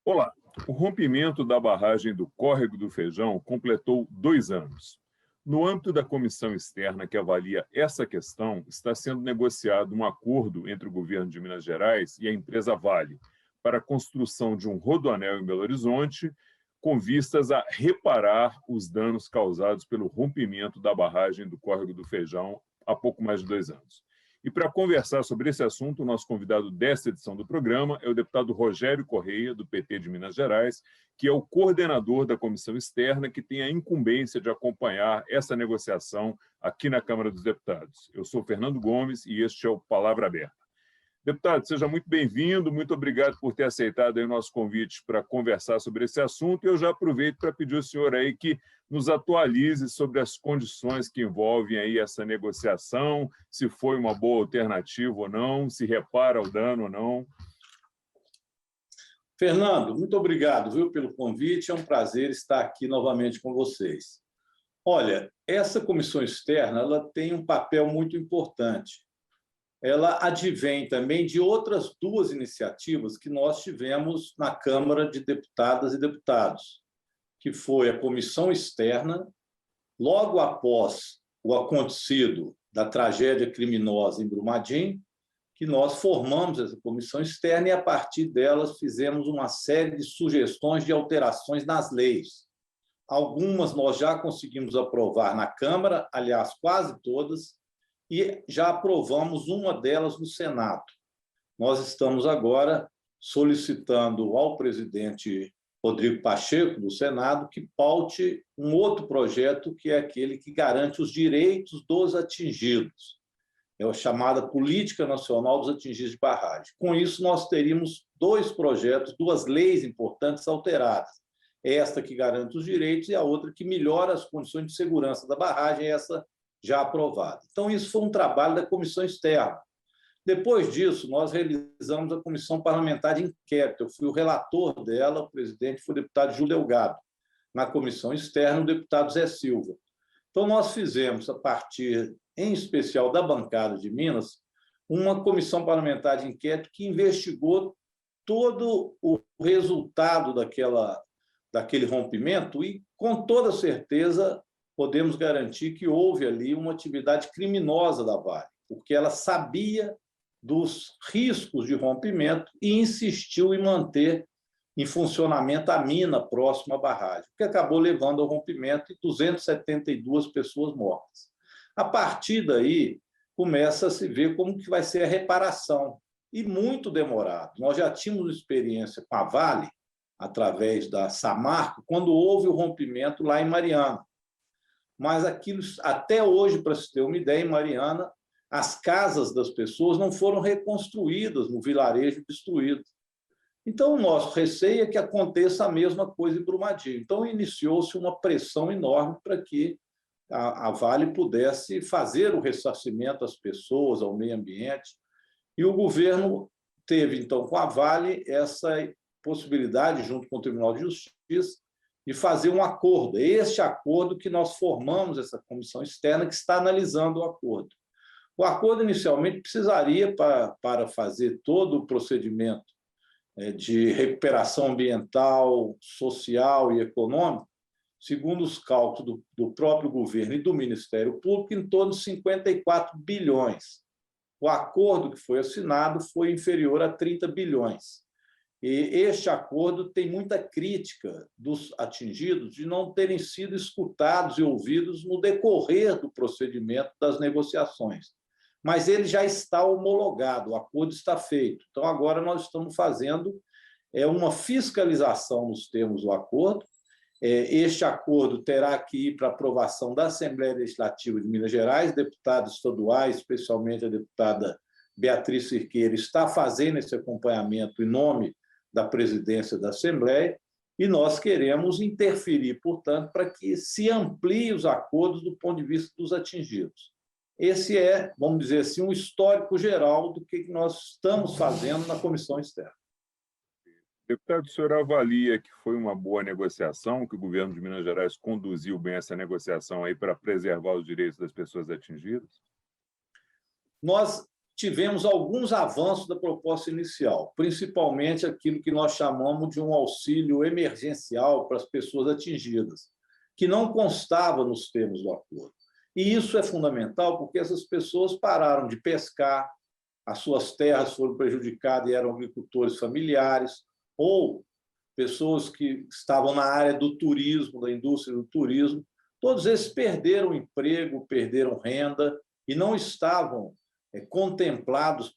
Olá, o rompimento da barragem do Córrego do Feijão completou 2 anos. No âmbito da comissão externa que avalia essa questão, está sendo negociado um acordo entre o governo de Minas Gerais e a empresa Vale para a construção de um rodoanel em Belo Horizonte, com vistas a reparar os danos causados pelo rompimento da barragem do Córrego do Feijão há pouco mais de 2 anos. E para conversar sobre esse assunto, o nosso convidado desta edição do programa é o deputado Rogério Correia, do PT de Minas Gerais, que é o coordenador da comissão externa, que tem a incumbência de acompanhar essa negociação aqui na Câmara dos Deputados. Eu sou Fernando Gomes e este é o Palavra Aberta. Deputado, seja muito bem-vindo, muito obrigado por ter aceitado aí o nosso convite para conversar sobre esse assunto. Eu já aproveito para pedir ao senhor aí que nos atualize sobre as condições que envolvem aí essa negociação, se foi uma boa alternativa ou não, se repara o dano ou não. Fernando, muito obrigado, viu, pelo convite. É um prazer estar aqui novamente com vocês. Olha, essa comissão externa ela tem um papel muito importante. Ela advém também de outras 2 iniciativas que nós tivemos na Câmara de Deputadas e Deputados, que foi a comissão externa, logo após o acontecido da tragédia criminosa em Brumadinho, que nós formamos essa comissão externa e, a partir delas, fizemos uma série de sugestões de alterações nas leis. Algumas nós já conseguimos aprovar na Câmara, aliás, quase todas, e já aprovamos uma delas no Senado. Nós estamos agora solicitando ao presidente Rodrigo Pacheco, do Senado, que paute um outro projeto, que é aquele que garante os direitos dos atingidos. É a chamada Política Nacional dos Atingidos de Barragem. Com isso, nós teríamos 2 projetos, 2 leis importantes alteradas. Esta que garante os direitos e a outra que melhora as condições de segurança da barragem, essa já aprovada. Então, isso foi um trabalho da comissão externa. Depois disso, nós realizamos a comissão parlamentar de inquérito. Eu fui o relator dela, o presidente foi o deputado Júlio Delgado. Na comissão externa, o deputado Zé Silva. Então, nós fizemos, a partir, em especial, da bancada de Minas, uma comissão parlamentar de inquérito que investigou todo o resultado daquele rompimento e, com toda certeza, podemos garantir que houve ali uma atividade criminosa da Vale, porque ela sabia dos riscos de rompimento e insistiu em manter em funcionamento a mina próxima à barragem, o que acabou levando ao rompimento e 272 pessoas mortas. A partir daí, começa a se ver como que vai ser a reparação, e muito demorado. Nós já tínhamos experiência com a Vale, através da Samarco, quando houve o rompimento lá em Mariana. Mas aquilo, até hoje, para se ter uma ideia, em Mariana, as casas das pessoas não foram reconstruídas no vilarejo destruído. Então, o nosso receio é que aconteça a mesma coisa em Brumadinho. Então, iniciou-se uma pressão enorme para que a Vale pudesse fazer o ressarcimento às pessoas, ao meio ambiente. E o governo teve, então, com a Vale, essa possibilidade, junto com o Tribunal de Justiça, de fazer um acordo. É este acordo que nós formamos, essa comissão externa, que está analisando o acordo. O acordo, inicialmente, precisaria, para fazer todo o procedimento de recuperação ambiental, social e econômica, segundo os cálculos do próprio governo e do Ministério Público, em torno de 54 bilhões. O acordo que foi assinado foi inferior a 30 bilhões. E este acordo tem muita crítica dos atingidos de não terem sido escutados e ouvidos no decorrer do procedimento das negociações. Mas ele já está homologado, o acordo está feito. Então, agora nós estamos fazendo uma fiscalização nos termos do acordo. Este acordo terá que ir para aprovação da Assembleia Legislativa de Minas Gerais, deputados estaduais, especialmente a deputada Beatriz Cirqueira, está fazendo esse acompanhamento em nome da presidência da Assembleia, e nós queremos interferir, portanto, para que se amplie os acordos do ponto de vista dos atingidos. Esse é, vamos dizer assim, um histórico geral do que nós estamos fazendo na comissão externa. Deputado, o senhor avalia que foi uma boa negociação, que o governo de Minas Gerais conduziu bem essa negociação aí para preservar os direitos das pessoas atingidas? Nós tivemos alguns avanços da proposta inicial, principalmente aquilo que nós chamamos de um auxílio emergencial para as pessoas atingidas, que não constava nos termos do acordo. E isso é fundamental porque essas pessoas pararam de pescar, as suas terras foram prejudicadas e eram agricultores familiares, ou pessoas que estavam na área do turismo, da indústria do turismo. Todos esses perderam emprego, perderam renda e não estavam contemplados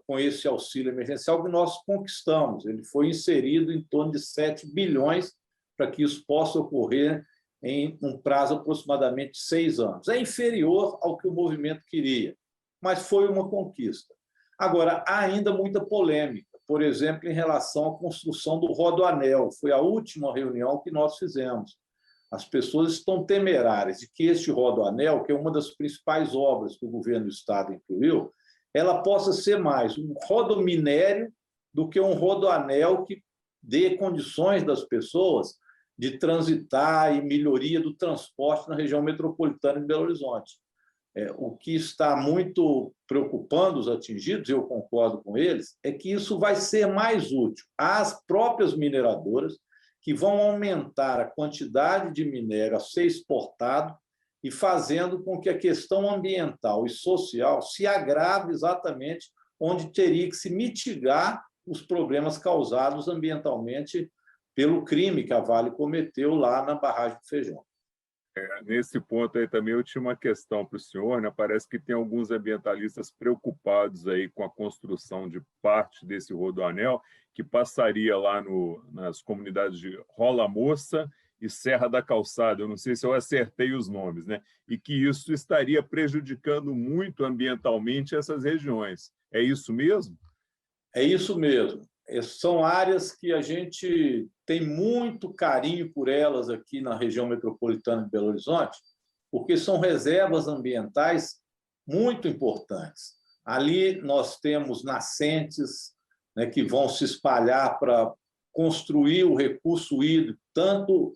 com esse auxílio emergencial que nós conquistamos. Ele foi inserido em torno de 7 bilhões para que isso possa ocorrer em um prazo aproximadamente de 6 anos. É inferior ao que o movimento queria, mas foi uma conquista. Agora, há ainda muita polêmica, por exemplo, em relação à construção do Rodoanel. Foi a última reunião que nós fizemos. As pessoas estão temerárias de que este Rodoanel, que é uma das principais obras que o governo do Estado incluiu, ela possa ser mais um rodominério do que um rodoanel que dê condições das pessoas de transitar e melhoria do transporte na região metropolitana de Belo Horizonte. O que está muito preocupando os atingidos, eu concordo com eles, é que isso vai ser mais útil às próprias mineradoras, que vão aumentar a quantidade de minério a ser exportado e fazendo com que a questão ambiental e social se agrave exatamente onde teria que se mitigar os problemas causados ambientalmente pelo crime que a Vale cometeu lá na barragem do Feijão. Nesse ponto aí também eu tinha uma questão para o senhor, né? Parece que tem alguns ambientalistas preocupados aí com a construção de parte desse rodoanel que passaria lá nas comunidades de Rola Moça e Serra da Calçada. Eu não sei se eu acertei os nomes, né? E que isso estaria prejudicando muito ambientalmente essas regiões. É isso mesmo? É isso mesmo. São áreas que a gente tem muito carinho por elas aqui na região metropolitana de Belo Horizonte, porque são reservas ambientais muito importantes. Ali nós temos nascentes, né, que vão se espalhar para construir o recurso hídrico, tanto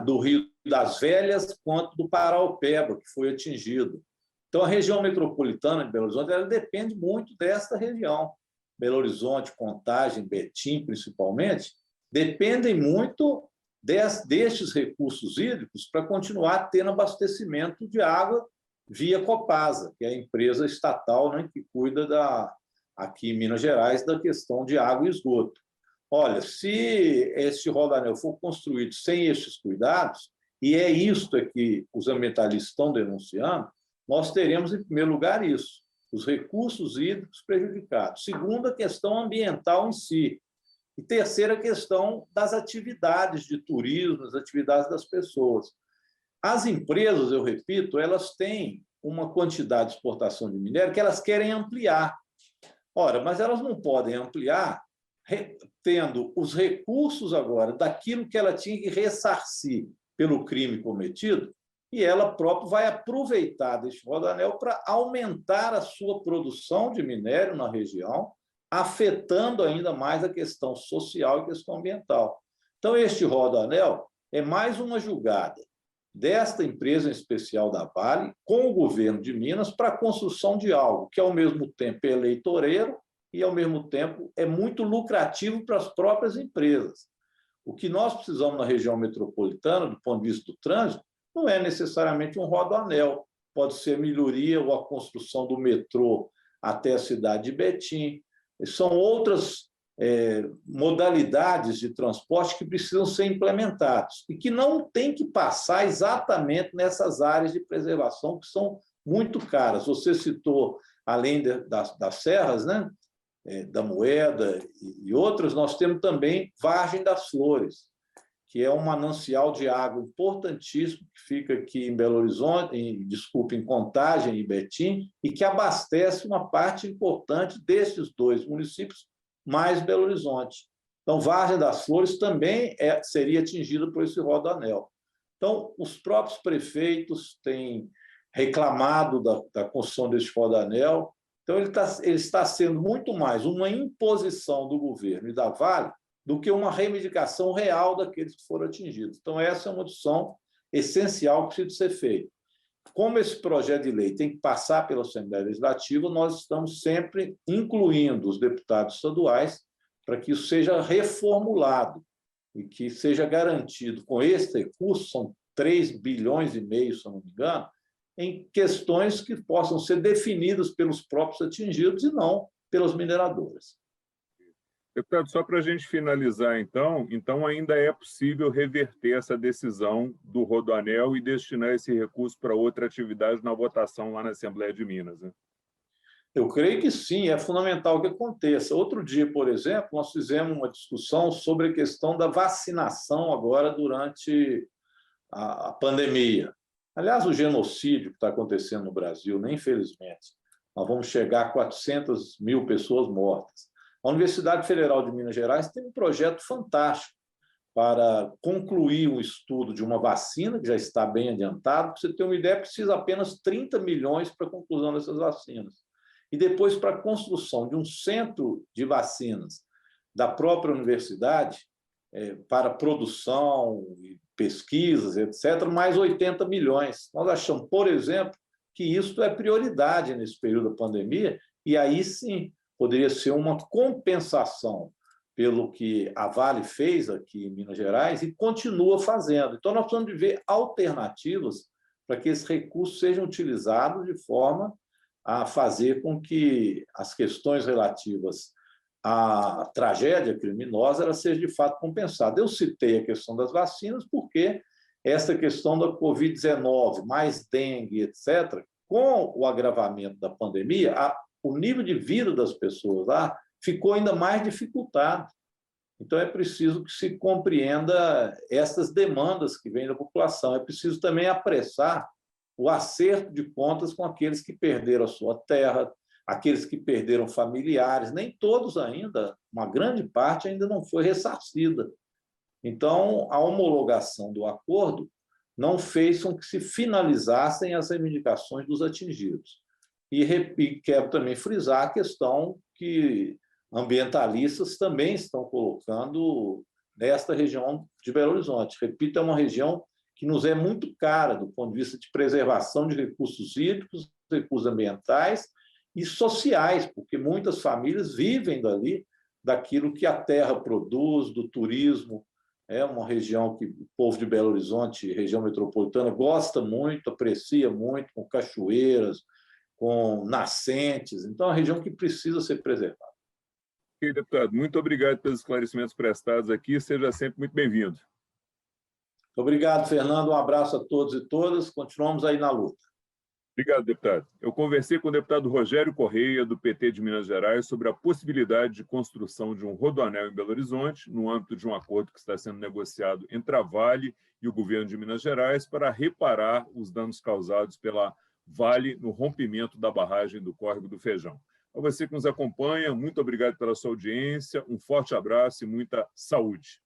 do Rio das Velhas quanto do Paraopeba, que foi atingido. Então, a região metropolitana de Belo Horizonte ela depende muito desta região. Belo Horizonte, Contagem, Betim, principalmente, dependem muito destes recursos hídricos para continuar tendo abastecimento de água via Copasa, que é a empresa estatal, né, que cuida aqui em Minas Gerais da questão de água e esgoto. Olha, se este rodoanel for construído sem estes cuidados, e é isto que os ambientalistas estão denunciando, nós teremos, em primeiro lugar, isso. Os recursos hídricos prejudicados. Segundo, a questão ambiental em si. E terceira, a questão das atividades de turismo, das atividades das pessoas. As empresas, eu repito, elas têm uma quantidade de exportação de minério que elas querem ampliar. Ora, mas elas não podem ampliar tendo os recursos agora daquilo que ela tinha que ressarcir pelo crime cometido, e ela própria vai aproveitar deste rodoanel para aumentar a sua produção de minério na região, afetando ainda mais a questão social e a questão ambiental. Então, este rodoanel é mais uma jogada desta empresa em especial da Vale com o governo de Minas para a construção de algo que, ao mesmo tempo, é eleitoreiro e, ao mesmo tempo, é muito lucrativo para as próprias empresas. O que nós precisamos na região metropolitana, do ponto de vista do trânsito, não é necessariamente um rodoanel, pode ser melhoria ou a construção do metrô até a cidade de Betim. São outras modalidades de transporte que precisam ser implementados e que não tem que passar exatamente nessas áreas de preservação que são muito caras. Você citou, além das serras, né, da Moeda e outras, nós temos também Vargem das Flores, que é um manancial de água importantíssimo, que fica aqui em Belo Horizonte, em Contagem e Betim, e que abastece uma parte importante desses dois municípios, mais Belo Horizonte. Então, Vargem das Flores também seria atingido por esse rodoanel. Então, os próprios prefeitos têm reclamado da construção deste rodoanel. Então, ele está sendo muito mais uma imposição do governo e da Vale do que uma reivindicação real daqueles que foram atingidos. Então, essa é uma discussão essencial que precisa ser feita. como esse projeto de lei tem que passar pela Assembleia Legislativa, nós estamos sempre incluindo os deputados estaduais para que isso seja reformulado e que seja garantido com esse recurso, são 3,5 bilhões, se eu não me engano, em questões que possam ser definidas pelos próprios atingidos e não pelas mineradoras. Deputado, só para a gente finalizar, então ainda é possível reverter essa decisão do Rodoanel e destinar esse recurso para outra atividade na votação lá na Assembleia de Minas, né? Eu creio que sim, é fundamental que aconteça. Outro dia, por exemplo, nós fizemos uma discussão sobre a questão da vacinação agora durante a pandemia. Aliás, o genocídio que está acontecendo no Brasil, né, infelizmente, nós vamos chegar a 400 mil pessoas mortas. A Universidade Federal de Minas Gerais tem um projeto fantástico para concluir um estudo de uma vacina, que já está bem adiantado. Para você ter uma ideia, precisa apenas 30 milhões para a conclusão dessas vacinas. E depois, para a construção de um centro de vacinas da própria universidade, para produção, pesquisas, etc., mais 80 milhões. Nós achamos, por exemplo, que isso é prioridade nesse período da pandemia, e aí sim poderia ser uma compensação pelo que a Vale fez aqui em Minas Gerais e continua fazendo. Então, nós precisamos de ver alternativas para que esses recursos sejam utilizados de forma a fazer com que as questões relativas à tragédia criminosa ela seja de fato compensada. Eu citei a questão das vacinas porque essa questão da Covid-19, mais dengue, etc., com o agravamento da pandemia, o nível de vida das pessoas lá ficou ainda mais dificultado. Então, é preciso que se compreenda essas demandas que vêm da população. É preciso também apressar o acerto de contas com aqueles que perderam a sua terra, aqueles que perderam familiares. Nem todos ainda, uma grande parte ainda não foi ressarcida. Então, a homologação do acordo não fez com que se finalizassem as reivindicações dos atingidos. E quero também frisar a questão que ambientalistas também estão colocando nesta região de Belo Horizonte. Repito, é uma região que nos é muito cara do ponto de vista de preservação de recursos hídricos, recursos ambientais e sociais, porque muitas famílias vivem dali, daquilo que a terra produz, do turismo. É uma região que o povo de Belo Horizonte, região metropolitana, gosta muito, aprecia muito, com cachoeiras, com nascentes. Então, é uma região que precisa ser preservada. Ok, deputado, muito obrigado pelos esclarecimentos prestados aqui. Seja sempre muito bem-vindo. Obrigado, Fernando. Um abraço a todos e todas. Continuamos aí na luta. Obrigado, deputado. Eu conversei com o deputado Rogério Correia, do PT de Minas Gerais, sobre a possibilidade de construção de um rodoanel em Belo Horizonte, no âmbito de um acordo que está sendo negociado entre a Vale e o governo de Minas Gerais para reparar os danos causados pela Vale no rompimento da barragem do Córrego do Feijão. A você que nos acompanha, muito obrigado pela sua audiência, um forte abraço e muita saúde.